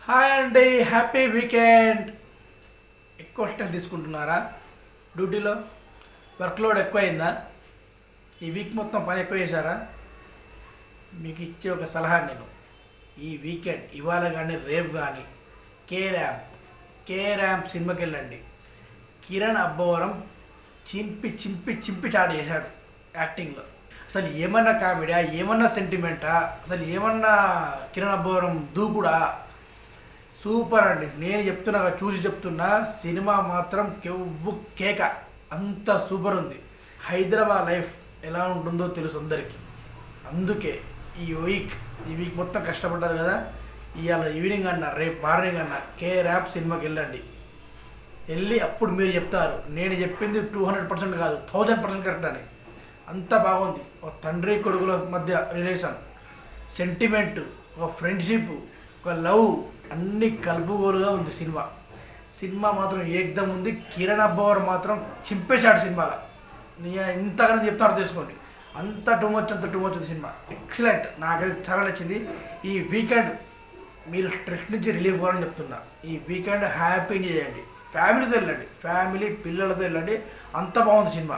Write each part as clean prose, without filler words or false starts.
Hi అండి, happy weekend. ఎక్కువ stress తీసుకుంటున్నారా? డ్యూటీలో వర్క్లోడ్ ఎక్కువైందా? ఈ వీక్ మొత్తం పని ఎక్కువ చేశారా? మీకు ఇచ్చే ఒక సలహా నేను, ఈ వీకెండ్ ఇవాళ కానీ రేపు కానీ కే ర్యాంప్ సినిమాకి వెళ్ళండి. కిరణ్ అబ్బవరం చింపి చింపి చింపి చాటు చేశాడు యాక్టింగ్లో. అసలు ఏమన్నా కామెడీయా, ఏమన్నా సెంటిమెంటా, అసలు ఏమన్నా కిరణ్ అబ్బవరం దూకుడా, సూపర్ అండి. నేను చెప్తున్నా, చూసి చెప్తున్నా, సినిమా మాత్రం కెవ్వు కేక, అంత సూపర్ ఉంది. హైదరాబాద్ లైఫ్ ఎలా ఉంటుందో తెలుసు అందరికీ. అందుకే ఈ వీక్ మొత్తం కష్టపడ్డారు కదా, ఇవాళ ఈవినింగ్ అన్న రేపు మార్నింగ్ అన్న కే-ర్యాంప్ సినిమాకి వెళ్ళండి. వెళ్ళి అప్పుడు మీరు చెప్తారు నేను చెప్పింది 200% కాదు, 1000% కరెక్ట్ అని. అంత బాగుంది. ఒక తండ్రి కొడుకుల మధ్య రిలేషన్, సెంటిమెంట్, ఒక ఫ్రెండ్షిప్, ఒక లవ్, అన్ని కలుపుగోలుగా ఉంది సినిమా మాత్రం ఏకదం ఉంది. కిరణ్ అబ్బవర్ మాత్రం చింపేశాడు సినిమాలో. ఇంతగానే చెప్తారు తీసుకోండి, అంత టూ మచ్ ఉంది సినిమా. ఎక్సలెంట్, నాకైతే చాలా నచ్చింది. ఈ వీకెండ్ మీరు స్ట్రెస్ నుంచి రిలీఫ్ అవ్వాలని చెప్తున్నా. ఈ వీకెండ్ హ్యాపీ చేయండి, ఫ్యామిలీతో వెళ్ళండి, ఫ్యామిలీ పిల్లలతో వెళ్ళండి. అంత బాగుంది సినిమా.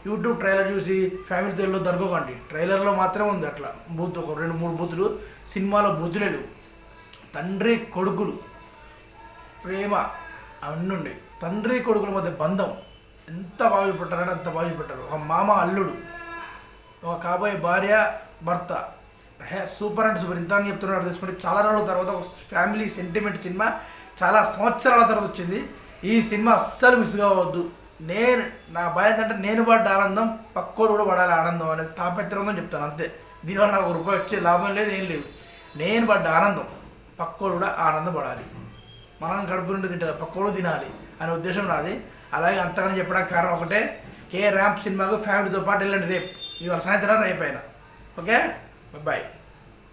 యూట్యూబ్ ట్రైలర్ చూసి ఫ్యామిలీతో వెళ్ళొద్దు అనుకోకండి, ట్రైలర్లో మాత్రమే ఉంది అట్లా బూత్, ఒక 2-3 బూతులు. సినిమాలో బూతులు లేవు. తండ్రి కొడుకులు ప్రేమ అన్నుండి, తండ్రి కొడుకుల మధ్య బంధం ఎంత బాగా చూపెట్టారంటే అంత బాగా చూపెట్టారు. ఒక మామ అల్లుడు, ఒక కాబోయే భార్య భర్త, సూపర్ అండ్ సూపర్. ఇంత చెప్తున్నారు తీసుకుంటే చాలా రోజుల తర్వాత ఒక ఫ్యామిలీ సెంటిమెంట్ సినిమా, చాలా సంవత్సరాల తర్వాత వచ్చింది. ఈ సినిమా అస్సలు మిస్ కావద్దు. నా భయం ఏంటంటే నేను పడ్డ ఆనందం పక్కోడు కూడా పడాలి ఆనందం అనేది తాపత్రంతో చెప్తాను అంతే. దీనివల్ల నాకు రూపాయి వచ్చే లాభం లేదు, ఏం లేదు. నేను పడ్డ ఆనందం పక్కోడు కూడా ఆనందం పడాలి. మనం కడుపు నుండి తింటుంది, పక్కోడు తినాలి అనే ఉద్దేశం నాది. అలాగే అంతగానే చెప్పడానికి కారణం ఒకటే, కే-ర్యాంప్ సినిమాకు ఫ్యామిలీతో పాటు వెళ్ళండి. రేపు ఇవాళ సాయంత్రం రేపు అయినా. Okay, bye.